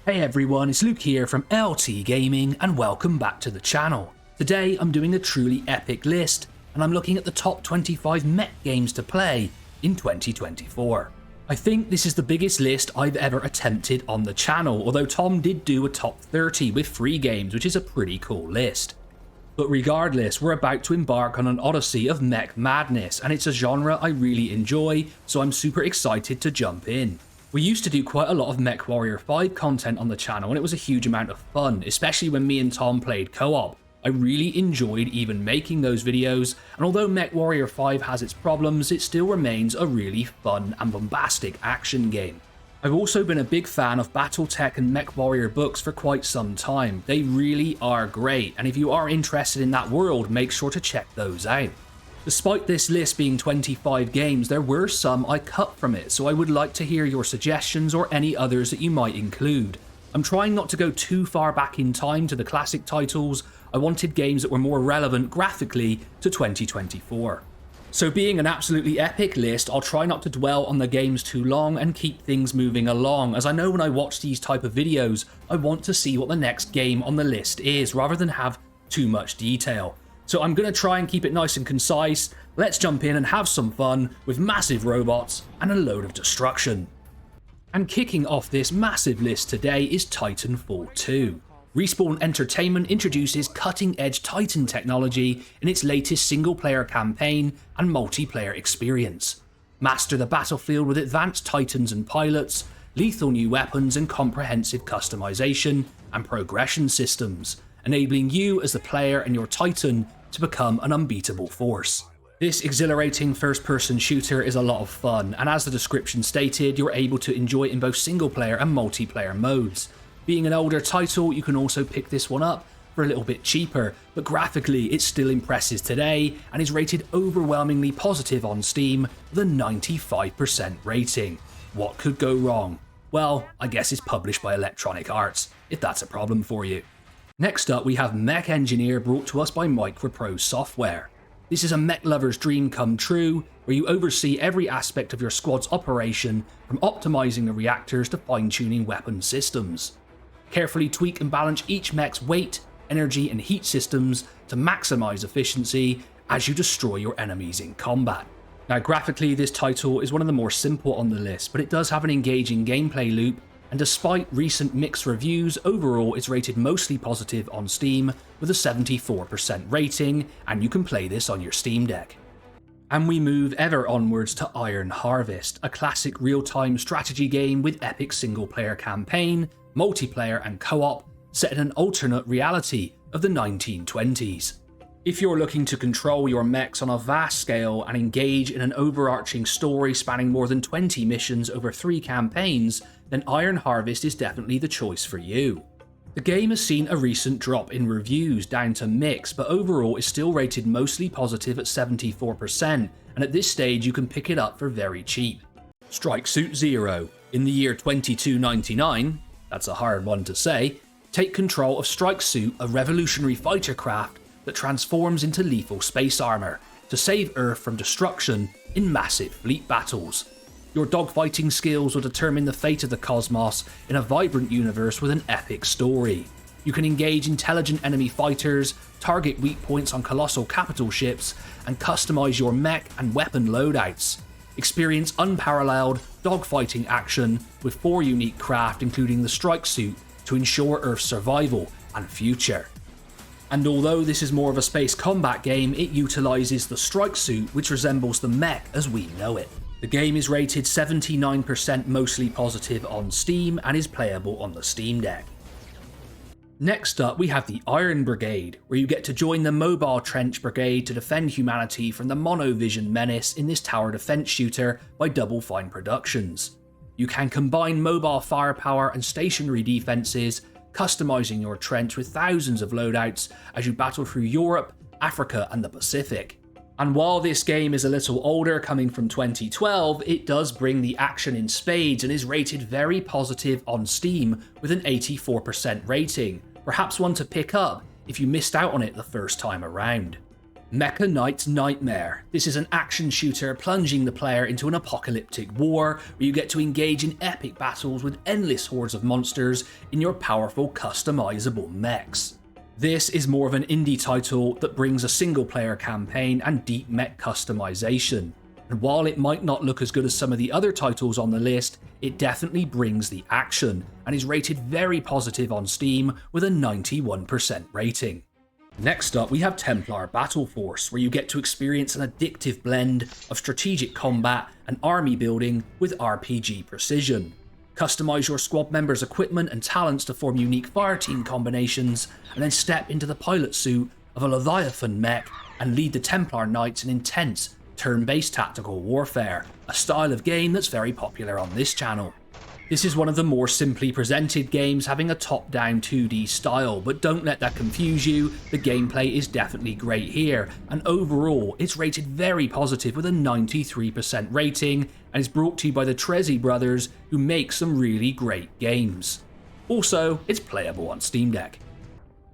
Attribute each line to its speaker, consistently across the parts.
Speaker 1: Hey everyone, it's Luke here from LT Gaming and welcome back to the channel. Today I'm doing a truly epic list and I'm looking at the top 25 mech games to play in 2024. I think this is the biggest list I've ever attempted on the channel, although Tom did do a top 30 with 3 games, which is a pretty cool list. But regardless, we're about to embark on an odyssey of mech madness and it's a genre I really enjoy, so I'm super excited to jump in. We used to do quite a lot of MechWarrior 5 content on the channel and it was a huge amount of fun, especially when me and Tom played co-op. I really enjoyed even making those videos, and although MechWarrior 5 has its problems, it still remains a really fun and bombastic action game. I've also been a big fan of BattleTech and MechWarrior books for quite some time. They really are great, and if you are interested in that world, make sure to check those out. Despite this list being 25 games, there were some I cut from it, so I would like to hear your suggestions or any others that you might include. I'm trying not to go too far back in time to the classic titles. I wanted games that were more relevant graphically to 2024. So being an absolutely epic list, I'll try not to dwell on the games too long and keep things moving along, as I know when I watch these type of videos, I want to see what the next game on the list is, rather than have too much detail. So I'm going to try and keep it nice and concise. Let's jump in and have some fun with massive robots and a load of destruction. And kicking off this massive list today is Titanfall 2. Respawn Entertainment introduces cutting-edge Titan technology in its latest single-player campaign and multiplayer experience. Master the battlefield with advanced Titans and pilots, lethal new weapons and comprehensive customization and progression systems, enabling you as the player and your Titan to become an unbeatable force. This exhilarating first-person shooter is a lot of fun, and as the description stated, you're able to enjoy it in both single-player and multiplayer modes. Being an older title, you can also pick this one up for a little bit cheaper, but graphically it still impresses today and is rated overwhelmingly positive on Steam with a 95% rating. What could go wrong? Well, I guess it's published by Electronic Arts, if that's a problem for you. Next up, we have Mech Engineer, brought to us by Microprose Software. This is a mech lover's dream come true, where you oversee every aspect of your squad's operation, from optimizing the reactors to fine-tuning weapon systems. Carefully tweak and balance each mech's weight, energy and heat systems to maximize efficiency as you destroy your enemies in combat. Now graphically, this title is one of the more simple on the list, but it does have an engaging gameplay loop, and despite recent mixed reviews, overall it's rated mostly positive on Steam with a 74% rating, and you can play this on your Steam Deck. And we move ever onwards to Iron Harvest, a classic real-time strategy game with epic single-player campaign, multiplayer and co-op, set in an alternate reality of the 1920s. If you're looking to control your mechs on a vast scale and engage in an overarching story spanning more than 20 missions over 3 campaigns, then Iron Harvest is definitely the choice for you. The game has seen a recent drop in reviews down to mixed, but overall is still rated mostly positive at 74%, and at this stage you can pick it up for very cheap. Strike Suit Zero. In the year 2299, that's a hard one to say, take control of Strike Suit, a revolutionary fighter craft that transforms into lethal space armor to save Earth from destruction in massive fleet battles. Your dogfighting skills will determine the fate of the cosmos in a vibrant universe with an epic story. You can engage intelligent enemy fighters, target weak points on colossal capital ships, and customize your mech and weapon loadouts. Experience unparalleled dogfighting action with 4 unique craft, including the Strike Suit, to ensure Earth's survival and future. And although this is more of a space combat game, it utilizes the Strike Suit, which resembles the mech as we know it. The game is rated 79% mostly positive on Steam and is playable on the Steam Deck. Next up, we have the Iron Brigade, where you get to join the Mobile Trench Brigade to defend humanity from the Monovision menace in this tower defense shooter by Double Fine Productions. You can combine mobile firepower and stationary defenses, customizing your trench with thousands of loadouts as you battle through Europe, Africa and the Pacific. And while this game is a little older, coming from 2012, it does bring the action in spades and is rated very positive on Steam with an 84% rating, perhaps one to pick up if you missed out on it the first time around. Mecha Knight's Nightmare. This is an action shooter plunging the player into an apocalyptic war where you get to engage in epic battles with endless hordes of monsters in your powerful customizable mechs. This is more of an indie title that brings a single player campaign and deep mech customization. And while it might not look as good as some of the other titles on the list, it definitely brings the action and is rated very positive on Steam with a 91% rating. Next up, we have Templar Battleforce, where you get to experience an addictive blend of strategic combat and army building with RPG precision. Customize your squad members' equipment and talents to form unique fireteam combinations, and then step into the pilot suit of a Leviathan mech and lead the Templar Knights in intense, turn-based tactical warfare, a style of game that's very popular on this channel. This is one of the more simply presented games, having a top-down 2D style, but don't let that confuse you, the gameplay is definitely great here, and overall it's rated very positive with a 93% rating, and is brought to you by the Trezzi brothers, who make some really great games. Also, it's playable on Steam Deck.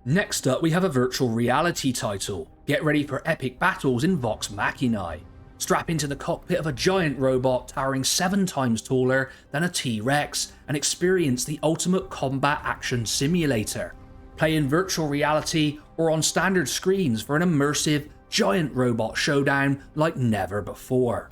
Speaker 1: Next up, we have a virtual reality title. Get ready for epic battles in Vox Machinae. Strap into the cockpit of a giant robot towering 7 times taller than a T-Rex and experience the ultimate combat action simulator. Play in virtual reality or on standard screens for an immersive, giant robot showdown like never before.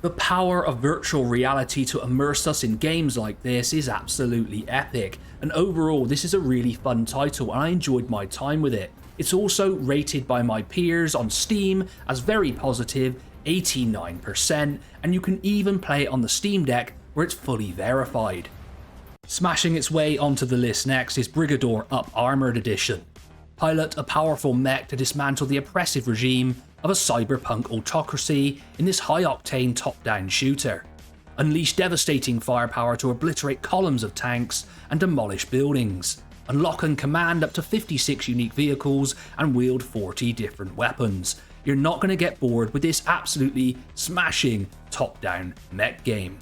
Speaker 1: The power of virtual reality to immerse us in games like this is absolutely epic, and overall this is a really fun title and I enjoyed my time with it. It's also rated by my peers on Steam as very positive, 89%, and you can even play it on the Steam Deck where it's fully verified. Smashing its way onto the list next is Brigador Up Armored Edition. Pilot a powerful mech to dismantle the oppressive regime of a cyberpunk autocracy in this high-octane top-down shooter. Unleash devastating firepower to obliterate columns of tanks and demolish buildings. Unlock and command up to 56 unique vehicles and wield 40 different weapons. You're not going to get bored with this absolutely smashing top-down mech game.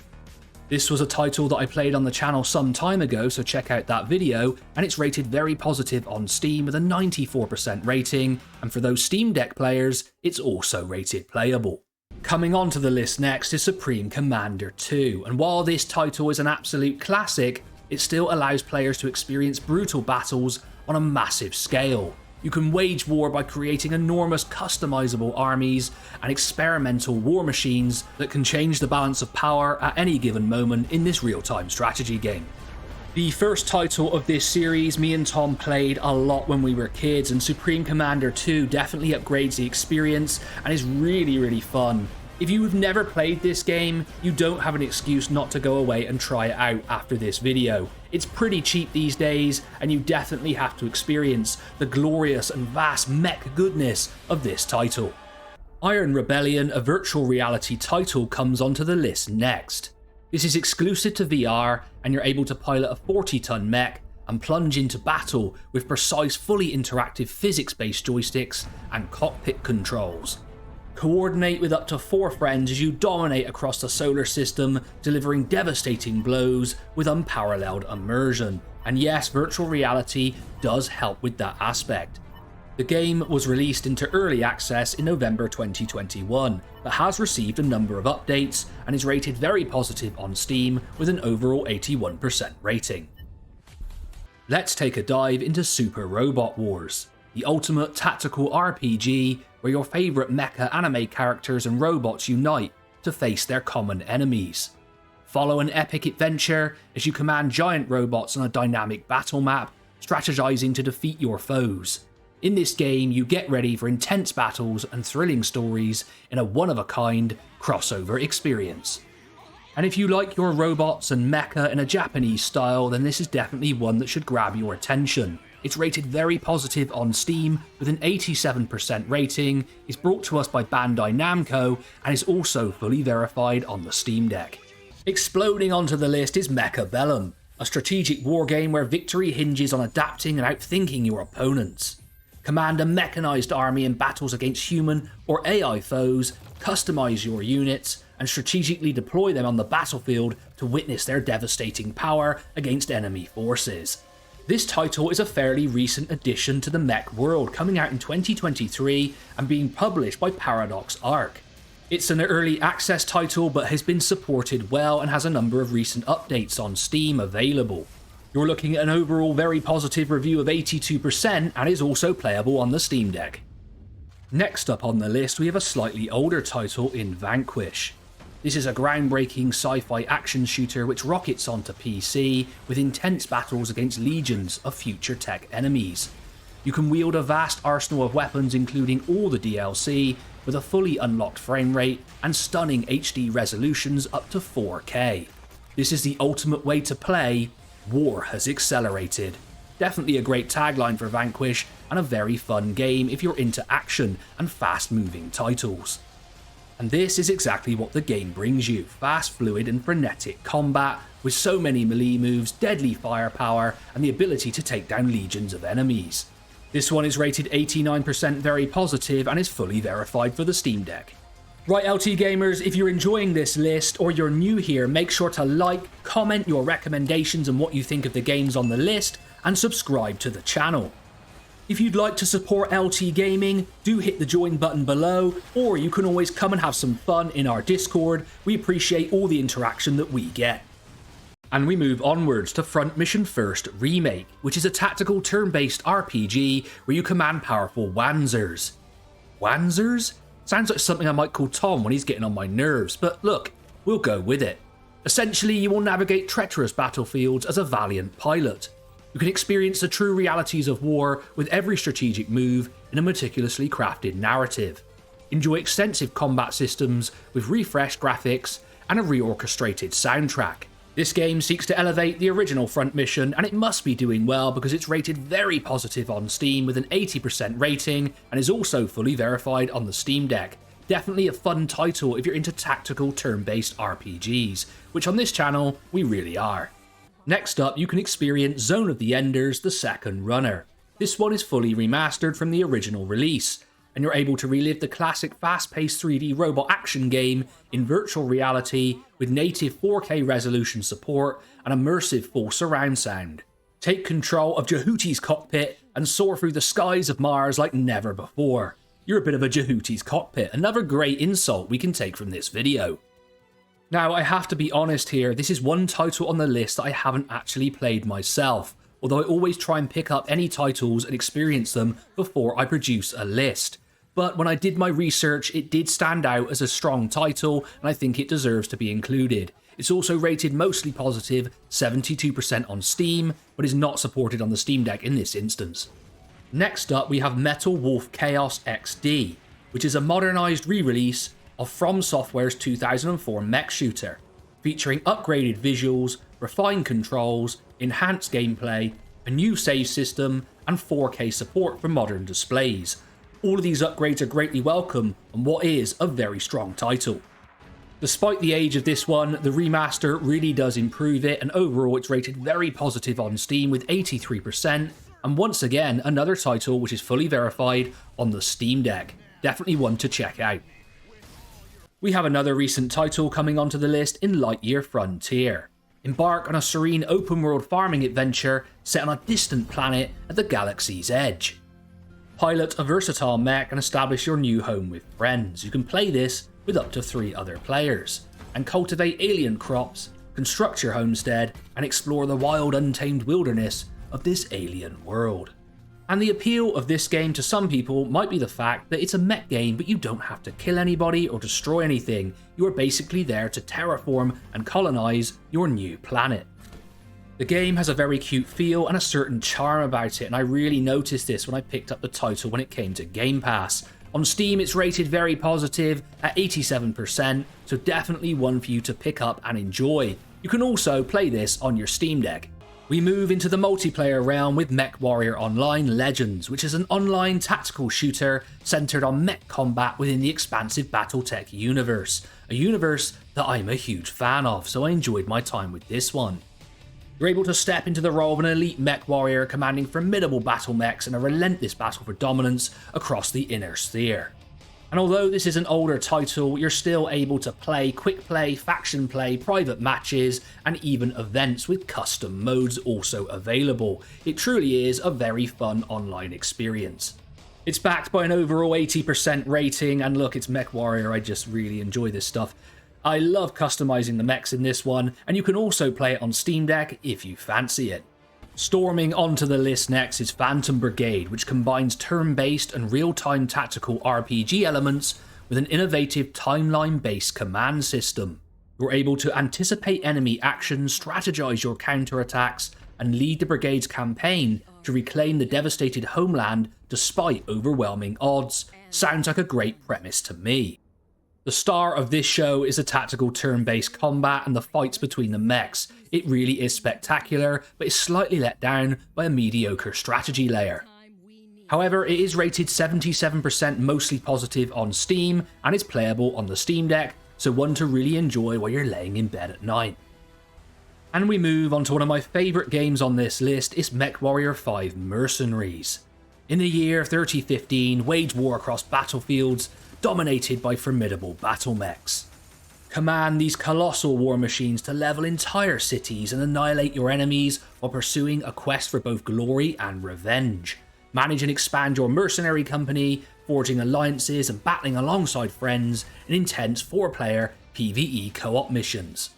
Speaker 1: This was a title that I played on the channel some time ago, so check out that video, and it's rated very positive on Steam with a 94% rating, and for those Steam Deck players, it's also rated playable. Coming onto the list next is Supreme Commander 2, and while this title is an absolute classic, it still allows players to experience brutal battles on a massive scale. You can wage war by creating enormous customizable armies and experimental war machines that can change the balance of power at any given moment in this real-time strategy game. The first title of this series me and Tom played a lot when we were kids, and Supreme Commander 2 definitely upgrades the experience and is really fun. If you have never played this game, you don't have an excuse not to go away and try it out after this video. It's pretty cheap these days, and you definitely have to experience the glorious and vast mech goodness of this title. Iron Rebellion, a virtual reality title, comes onto the list next. This is exclusive to VR, and you're able to pilot a 40-ton mech and plunge into battle with precise, fully interactive physics-based joysticks and cockpit controls. Coordinate with up to 4 friends as you dominate across the solar system, delivering devastating blows with unparalleled immersion. And yes, virtual reality does help with that aspect. The game was released into early access in November 2021, but has received a number of updates and is rated very positive on Steam with an overall 81% rating. Let's take a dive into Super Robot Wars, the ultimate tactical RPG where your favourite mecha anime characters and robots unite to face their common enemies. Follow an epic adventure as you command giant robots on a dynamic battle map, strategizing to defeat your foes. In this game, you get ready for intense battles and thrilling stories in a one-of-a-kind crossover experience. And if you like your robots and mecha in a Japanese style, then this is definitely one that should grab your attention. It's rated very positive on Steam with an 87% rating, is brought to us by Bandai Namco, and is also fully verified on the Steam Deck. Exploding onto the list is Mechabellum, a strategic wargame where victory hinges on adapting and outthinking your opponents. Command a mechanized army in battles against human or AI foes, customize your units, and strategically deploy them on the battlefield to witness their devastating power against enemy forces. This title is a fairly recent addition to the mech world, coming out in 2023 and being published by Paradox Arc. It's an early access title but has been supported well and has a number of recent updates on Steam available. You're looking at an overall very positive review of 82% and is also playable on the Steam Deck. Next up on the list we have a slightly older title in Vanquish. This is a groundbreaking sci-fi action shooter which rockets onto PC with intense battles against legions of future tech enemies. You can wield a vast arsenal of weapons including all the DLC with a fully unlocked frame rate and stunning HD resolutions up to 4K. This is the ultimate way to play. War has accelerated. Definitely a great tagline for Vanquish and a very fun game if you're into action and fast moving titles. And this is exactly what the game brings you, fast, fluid and frenetic combat with so many melee moves, deadly firepower and the ability to take down legions of enemies. This one is rated 89% very positive and is fully verified for the Steam Deck. Right LT gamers, if you're enjoying this list or you're new here, make sure to like, comment your recommendations and what you think of the games on the list and subscribe to the channel. If you'd like to support LT Gaming, do hit the join button below, or you can always come and have some fun in our Discord. We appreciate all the interaction that we get. And we move onwards to Front Mission First Remake, which is a tactical turn-based RPG where you command powerful Wanzers. Wanzers? Sounds like something I might call Tom when he's getting on my nerves, but look, we'll go with it. Essentially, you will navigate treacherous battlefields as a valiant pilot. You can experience the true realities of war with every strategic move in a meticulously crafted narrative. Enjoy extensive combat systems with refreshed graphics and a reorchestrated soundtrack. This game seeks to elevate the original Front Mission, and it must be doing well because it's rated very positive on Steam with an 80% rating and is also fully verified on the Steam Deck. Definitely a fun title if you're into tactical turn-based RPGs, which on this channel we really are. Next up, you can experience Zone of the Enders: The Second Runner. This one is fully remastered from the original release, and you're able to relive the classic fast-paced 3D robot action game in virtual reality with native 4K resolution support and immersive full surround sound. Take control of Jehuti's cockpit and soar through the skies of Mars like never before. You're a bit of a Jehuti's cockpit, another great insult we can take from this video. Now, I have to be honest here, this is one title on the list that I haven't actually played myself, although I always try and pick up any titles and experience them before I produce a list. But when I did my research, it did stand out as a strong title, and I think it deserves to be included. It's also rated mostly positive, 72% on Steam, but is not supported on the Steam Deck in this instance. Next up, we have Metal Wolf Chaos XD, which is a modernised re-release of From Software's 2004 mech shooter, featuring upgraded visuals, refined controls, enhanced gameplay, a new save system, and 4K support for modern displays. All of these upgrades are greatly welcome on what is a very strong title. Despite the age of this one, the remaster really does improve it, and overall it's rated very positive on Steam with 83%, and once again another title which is fully verified on the Steam Deck. Definitely one to check out. We have another recent title coming onto the list in Lightyear Frontier. Embark on a serene open-world farming adventure set on a distant planet at the galaxy's edge. Pilot a versatile mech and establish your new home with friends. You can play this with up to 3 other players, and cultivate alien crops, construct your homestead, and explore the wild untamed wilderness of this alien world. And the appeal of this game to some people might be the fact that it's a mech game, but you don't have to kill anybody or destroy anything. You are basically there to terraform and colonize your new planet. The game has a very cute feel and a certain charm about it, and I really noticed this when I picked up the title when it came to Game Pass. On Steam it's rated very positive at 87%, so definitely one for you to pick up and enjoy. You can also play this on your Steam Deck. We move into the multiplayer realm with MechWarrior Online Legends, which is an online tactical shooter centered on mech combat within the expansive BattleTech universe, a universe that I'm a huge fan of, so I enjoyed my time with this one. You're able to step into the role of an elite mech warrior commanding formidable battle mechs in a relentless battle for dominance across the inner sphere. And although this is an older title, you're still able to play quick play, faction play, private matches, and even events with custom modes also available. It truly is a very fun online experience. It's backed by an overall 80% rating, and look, it's MechWarrior, I just really enjoy this stuff. I love customizing the mechs in this one, and you can also play it on Steam Deck if you fancy it. Storming onto the list next is Phantom Brigade, which combines turn-based and real-time tactical RPG elements with an innovative timeline-based command system. You're able to anticipate enemy actions, strategize your counterattacks, and lead the Brigade's campaign to reclaim the devastated homeland despite overwhelming odds. Sounds like a great premise to me. The star of this show is the tactical turn-based combat and the fights between the mechs. It really is spectacular, but is slightly let down by a mediocre strategy layer. However, it is rated 77% mostly positive on Steam, and is playable on the Steam Deck, so one to really enjoy while you're laying in bed at night. And we move on to one of my favourite games on this list, is MechWarrior 5 Mercenaries. In the year 3015, wage war across battlefields, dominated by formidable battle mechs. Command these colossal war machines to level entire cities and annihilate your enemies while pursuing a quest for both glory and revenge. Manage and expand your mercenary company, forging alliances and battling alongside friends in intense 4-player PvE co-op missions.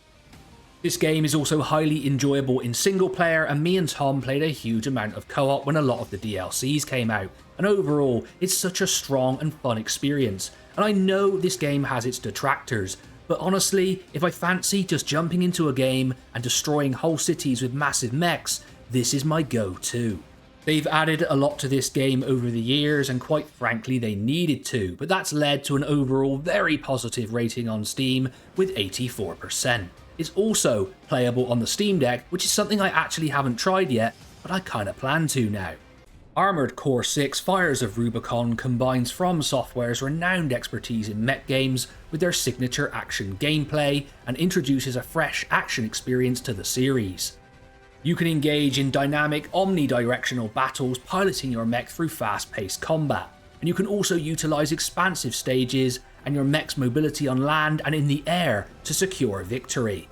Speaker 1: This game is also highly enjoyable in single player, and me and Tom played a huge amount of co-op when a lot of the DLCs came out, and overall it's such a strong and fun experience. And I know this game has its detractors, but honestly, if I fancy just jumping into a game and destroying whole cities with massive mechs, this is my go-to. They've added a lot to this game over the years, and quite frankly they needed to, but that's led to an overall very positive rating on Steam with 84%. It's also playable on the Steam Deck, which is something I actually haven't tried yet, but I kinda plan to now. Armored Core 6 Fires of Rubicon combines From Software's renowned expertise in mech games with their signature action gameplay, and introduces a fresh action experience to the series. You can engage in dynamic, omnidirectional battles piloting your mech through fast-paced combat, and you can also utilise expansive stages and your mech's mobility on land and in the air to secure victory.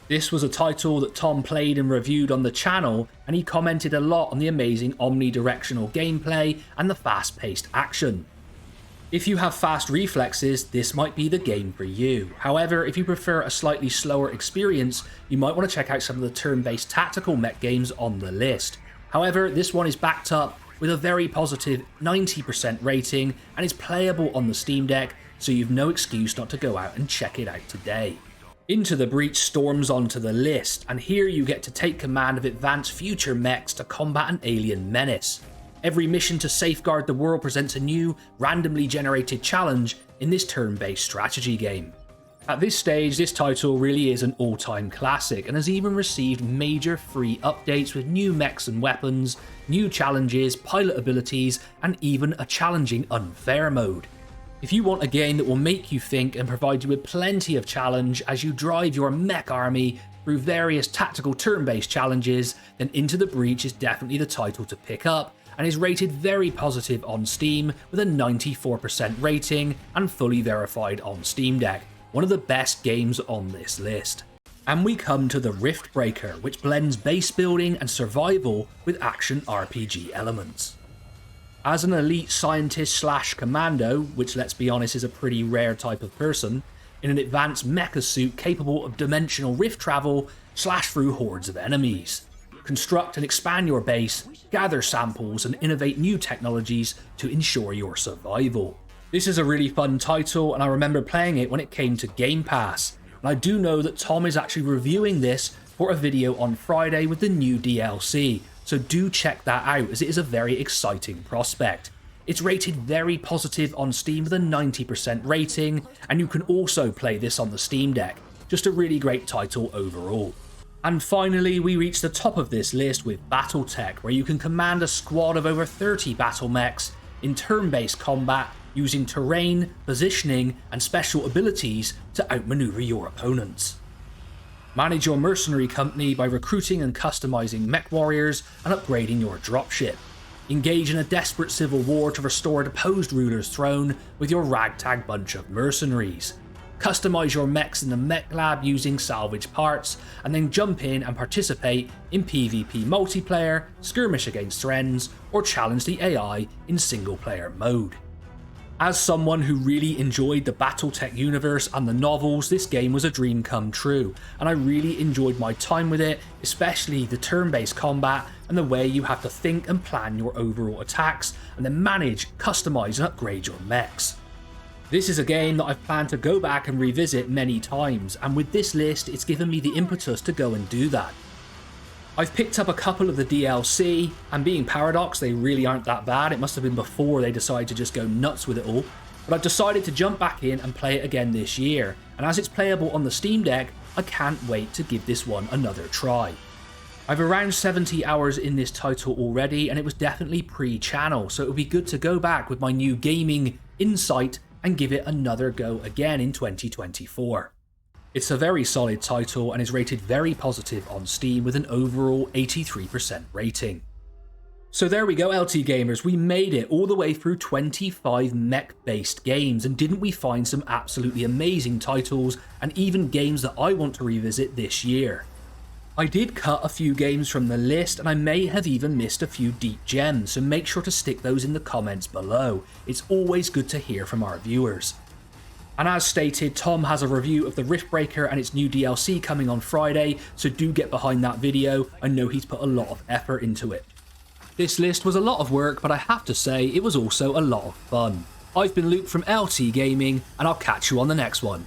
Speaker 1: This was a title that Tom played and reviewed on the channel, and he commented a lot on the amazing omnidirectional gameplay and the fast-paced action. If you have fast reflexes, this might be the game for you. However, if you prefer a slightly slower experience, you might want to check out some of the turn-based tactical mech games on the list. However, this one is backed up with a very positive 90% rating and is playable on the Steam Deck, so you've no excuse not to go out and check it out today. Into the Breach storms onto the list, and here you get to take command of advanced future mechs to combat an alien menace. Every mission to safeguard the world presents a new, randomly generated challenge in this turn-based strategy game. At this stage, this title really is an all-time classic, and has even received major free updates with new mechs and weapons, new challenges, pilot abilities, and even a challenging unfair mode. If you want a game that will make you think and provide you with plenty of challenge as you drive your mech army through various tactical turn-based challenges, then Into the Breach is definitely the title to pick up, and is rated very positive on Steam with a 94% rating and fully verified on Steam Deck. One of the best games on this list. And we come to the Riftbreaker, which blends base building and survival with action RPG elements. As an elite scientist slash commando, which let's be honest is a pretty rare type of person, in an advanced mecha suit capable of dimensional rift travel, slash through hordes of enemies. Construct and expand your base, gather samples and innovate new technologies to ensure your survival. This is a really fun title, and I remember playing it when it came to Game Pass, and I do know that Tom is actually reviewing this for a video on Friday with the new DLC, so do check that out as it is a very exciting prospect. It's rated very positive on Steam with a 90% rating, and you can also play this on the Steam Deck. Just a really great title overall. And finally, we reach the top of this list with BattleTech, where you can command a squad of over 30 battle mechs in turn-based combat using terrain, positioning, and special abilities to outmaneuver your opponents. Manage your mercenary company by recruiting and customizing mech warriors and upgrading your dropship. Engage in a desperate civil war to restore a deposed ruler's throne with your ragtag bunch of mercenaries. Customize your mechs in the mech lab using salvage parts, and then jump in and participate in PvP multiplayer, skirmish against friends, or challenge the AI in single player mode. As someone who really enjoyed the BattleTech universe and the novels, this game was a dream come true, and I really enjoyed my time with it, especially the turn-based combat and the way you have to think and plan your overall attacks, and then manage, customize and upgrade your mechs. This is a game that I've planned to go back and revisit many times, and with this list it's given me the impetus to go and do that. I've picked up a couple of the DLC, and being Paradox, they really aren't that bad. It must have been before they decided to just go nuts with it all. But I've decided to jump back in and play it again this year, and as it's playable on the Steam Deck, I can't wait to give this one another try. I've around 70 hours in this title already, and it was definitely pre-channel, so it would be good to go back with my new gaming insight and give it another go again in 2024. It's a very solid title and is rated very positive on Steam with an overall 83% rating. So there we go, LT gamers, we made it all the way through 25 mech-based games, and didn't we find some absolutely amazing titles and even games that I want to revisit this year. I did cut a few games from the list, and I may have even missed a few deep gems, so make sure to stick those in the comments below. It's always good to hear from our viewers. And as stated, Tom has a review of the Riftbreaker and its new DLC coming on Friday, so do get behind that video. I know he's put a lot of effort into it. This list was a lot of work, but I have to say it was also a lot of fun. I've been Luke from LT Gaming, and I'll catch you on the next one.